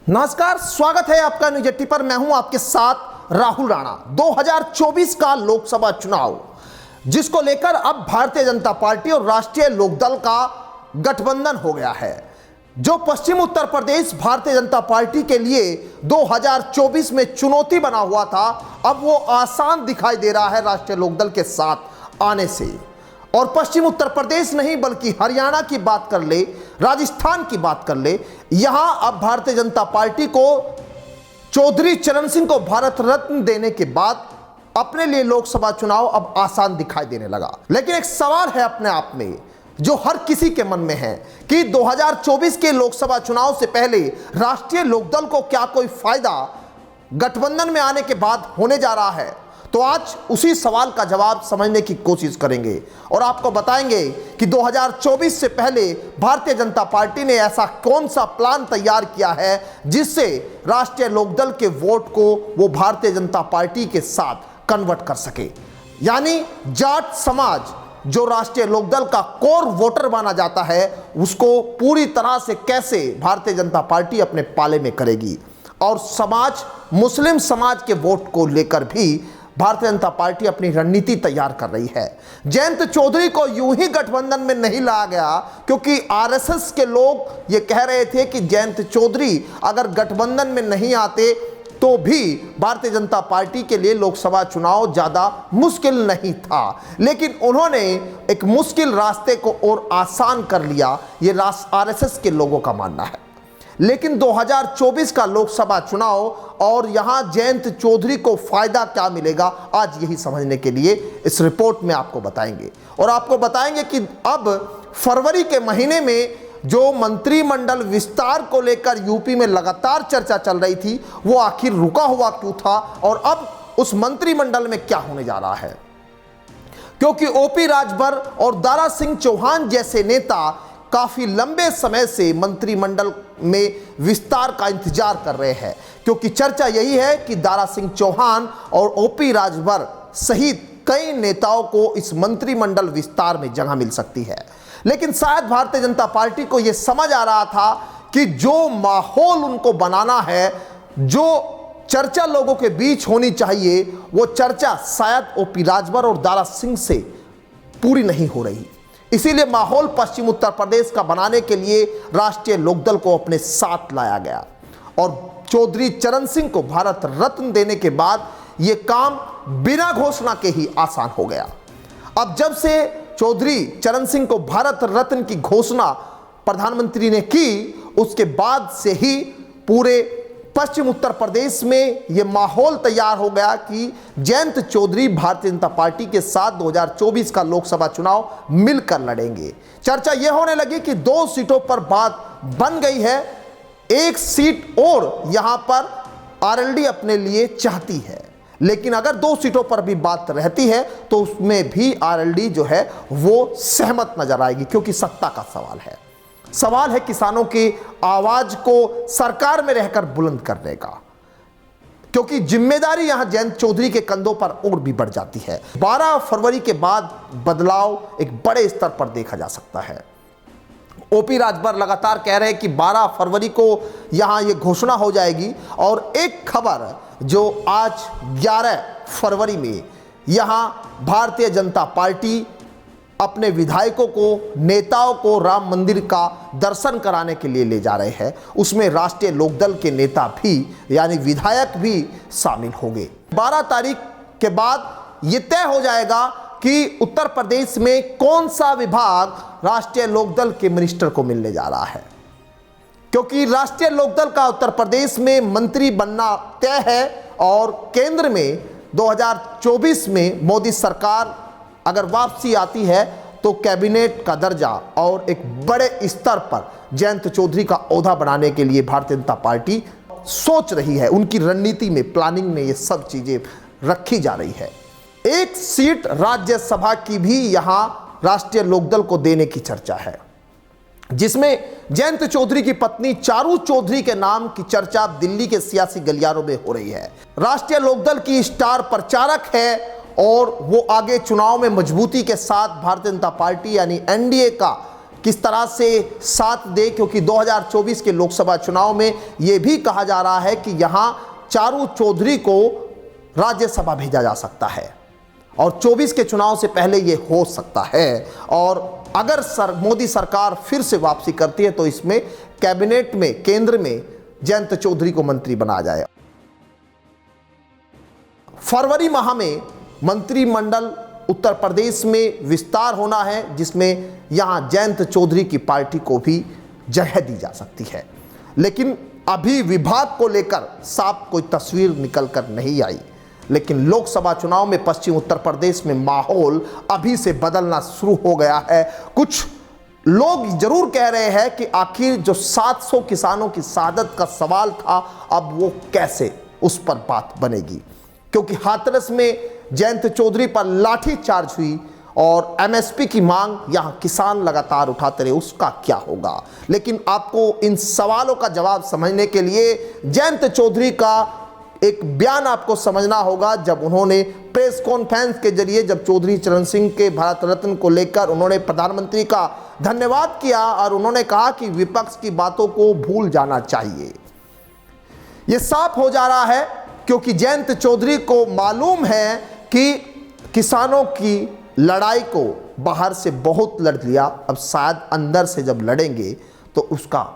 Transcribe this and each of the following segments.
नमस्कार, स्वागत है आपका न्यूज 80 पर। मैं हूं आपके साथ राहुल राणा। 2024 का लोकसभा चुनाव जिसको लेकर अब भारतीय जनता पार्टी और राष्ट्रीय लोकदल का गठबंधन हो गया है। जो पश्चिम उत्तर प्रदेश भारतीय जनता पार्टी के लिए 2024 में चुनौती बना हुआ था, अब वो आसान दिखाई दे रहा है राष्ट्रीय लोकदल के साथ आने से। और पश्चिम उत्तर प्रदेश नहीं बल्कि हरियाणा की बात कर ले, राजस्थान की बात कर ले, यहां अब भारतीय जनता पार्टी को चौधरी चरण सिंह को भारत रत्न देने के बाद अपने लिए लोकसभा चुनाव अब आसान दिखाई देने लगा। लेकिन एक सवाल है अपने आप में जो हर किसी के मन में है कि 2024 के लोकसभा चुनाव से पहले राष्ट्रीय लोकदल को क्या कोई फायदा गठबंधन में आने के बाद होने जा रहा है। तो आज उसी सवाल का जवाब समझने की कोशिश करेंगे और आपको बताएंगे कि 2024 से पहले भारतीय जनता पार्टी ने ऐसा कौन सा प्लान तैयार किया है जिससे राष्ट्रीय लोकदल के वोट को वो भारतीय जनता पार्टी के साथ कन्वर्ट कर सके। यानी जाट समाज जो राष्ट्रीय लोकदल का कोर वोटर माना जाता है, उसको पूरी तरह से कैसे भारतीय जनता पार्टी अपने पाले में करेगी। और समाज, मुस्लिम समाज के वोट को लेकर भी भारतीय जनता पार्टी अपनी रणनीति तैयार कर रही है। जयंत चौधरी को यूं ही गठबंधन में नहीं लाया गया क्योंकि आरएसएस के लोग ये कह रहे थे कि जयंत चौधरी अगर गठबंधन में नहीं आते तो भी भारतीय जनता पार्टी के लिए लोकसभा चुनाव ज्यादा मुश्किल नहीं था। लेकिन उन्होंने एक मुश्किल रास्ते को और आसान कर लिया, ये आरएसएस के लोगों का मानना है। लेकिन 2024 का लोकसभा चुनाव और यहां जयंत चौधरी को फायदा क्या मिलेगा, आज यही समझने के लिए इस रिपोर्ट में आपको बताएंगे। और आपको बताएंगे कि अब फरवरी के महीने में जो मंत्रिमंडल विस्तार को लेकर यूपी में लगातार चर्चा चल रही थी, वो आखिर रुका हुआ क्यों था और अब उस मंत्रिमंडल में क्या होने जा रहा है। क्योंकि ओपी राजभर और दारा सिंह चौहान जैसे नेता काफी लंबे समय से मंत्रिमंडल में विस्तार का इंतजार कर रहे हैं, क्योंकि चर्चा यही है कि दारा सिंह चौहान और ओपी राजभर सहित कई नेताओं को इस मंत्रिमंडल विस्तार में जगह मिल सकती है। लेकिन शायद भारतीय जनता पार्टी को यह समझ आ रहा था कि जो माहौल उनको बनाना है, जो चर्चा लोगों के बीच होनी चाहिए, वो चर्चा शायद ओपी राजभर और दारा सिंह से पूरी नहीं हो रही। इसीलिए माहौल पश्चिम उत्तर प्रदेश का बनाने के लिए राष्ट्रीय लोकदल को अपने साथ लाया गया और चौधरी चरण सिंह को भारत रत्न देने के बाद यह काम बिना घोषणा के ही आसान हो गया। अब जब से चौधरी चरण सिंह को भारत रत्न की घोषणा प्रधानमंत्री ने की, उसके बाद से ही पूरे पश्चिम उत्तर प्रदेश में यह माहौल तैयार हो गया कि जयंत चौधरी भारतीय जनता पार्टी के साथ 2024 का लोकसभा चुनाव मिलकर लड़ेंगे। चर्चा यह होने लगी कि 2 सीटों पर बात बन गई है, 1 सीट और यहां पर आरएलडी अपने लिए चाहती है। लेकिन अगर 2 सीटों पर भी बात रहती है तो उसमें भी आरएलडी जो है वो सहमत नजर आएगी, क्योंकि सत्ता का सवाल है किसानों की आवाज को सरकार में रहकर बुलंद करने का, क्योंकि जिम्मेदारी यहां जयंत चौधरी के कंधों पर और भी बढ़ जाती है। 12 फरवरी के बाद बदलाव एक बड़े स्तर पर देखा जा सकता है। ओपी राजभर लगातार कह रहे हैं कि 12 फरवरी को यहां यह घोषणा हो जाएगी। और एक खबर जो आज 11 फरवरी में यहां भारतीय जनता पार्टी अपने विधायकों को, नेताओं को राम मंदिर का दर्शन कराने के लिए ले जा रहे हैं, उसमें राष्ट्रीय लोकदल के नेता भी यानी विधायक भी शामिल होंगे। 12 तारीख के बाद यह तय हो जाएगा कि उत्तर प्रदेश में कौन सा विभाग राष्ट्रीय लोकदल के मिनिस्टर को मिलने जा रहा है, क्योंकि राष्ट्रीय लोकदल का उत्तर प्रदेश में मंत्री बनना तय है और केंद्र में 2024 में मोदी सरकार अगर वापसी आती है तो कैबिनेट का दर्जा और एक बड़े स्तर पर जयंत चौधरी का ओहदा बनाने के लिए भारतीय जनता पार्टी सोच रही है। उनकी रणनीति में, प्लानिंग में ये सब चीजें रखी जा रही है। 1 सीट राज्यसभा की भी यहां राष्ट्रीय लोकदल को देने की चर्चा है, जिसमें जयंत चौधरी की पत्नी चारू चौधरी के नाम की चर्चा दिल्ली के सियासी गलियारों में हो रही है। राष्ट्रीय लोकदल की स्टार प्रचारक है और वो आगे चुनाव में मजबूती के साथ भारतीय जनता पार्टी यानी एनडीए का किस तरह से साथ दे, क्योंकि 2024 के लोकसभा चुनाव में यह भी कहा जा रहा है कि यहां चारू चौधरी को राज्यसभा भेजा जा सकता है और 24 के चुनाव से पहले यह हो सकता है। और अगर मोदी सरकार फिर से वापसी करती है तो इसमें कैबिनेट में, केंद्र में जयंत चौधरी को मंत्री बनाया जाए। फरवरी माह में मंत्रिमंडल उत्तर प्रदेश में विस्तार होना है, जिसमें यहां जयंत चौधरी की पार्टी को भी जगह दी जा सकती है। लेकिन अभी विभाग को लेकर साफ कोई तस्वीर निकल कर नहीं आई। लेकिन लोकसभा चुनाव में पश्चिम उत्तर प्रदेश में माहौल अभी से बदलना शुरू हो गया है। कुछ लोग जरूर कह रहे हैं कि आखिर जो 700 किसानों की शहादत का सवाल था, अब वो कैसे उस पर बात बनेगी, क्योंकि हाथरस में जयंत चौधरी पर लाठी चार्ज हुई और एमएसपी की मांग यहां किसान लगातार उठाते रहे, उसका क्या होगा। लेकिन आपको इन सवालों का जवाब समझने के लिए जयंत चौधरी का एक बयान आपको समझना होगा, जब उन्होंने प्रेस कॉन्फ्रेंस के जरिए जब चौधरी चरण सिंह के भारत रत्न को लेकर उन्होंने प्रधानमंत्री का धन्यवाद किया और उन्होंने कहा कि विपक्ष की बातों को भूल जाना चाहिए। यह साफ हो जा रहा है क्योंकि जयंत चौधरी को मालूम है कि किसानों की लड़ाई को बाहर से बहुत लड़ लिया, अब शायद अंदर से जब लड़ेंगे तो उसका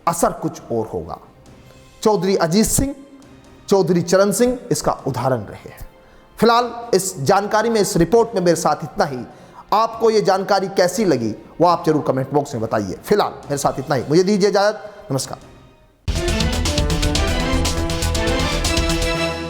असर कुछ और होगा। चौधरी अजीत सिंह, चौधरी चरण सिंह इसका उदाहरण रहे हैं। फिलहाल इस जानकारी में, इस रिपोर्ट में मेरे साथ इतना ही। आपको ये जानकारी कैसी लगी वो आप जरूर कमेंट बॉक्स में बताइए। फिलहाल मेरे साथ इतना ही, मुझे दीजिए इजाजत, नमस्कार।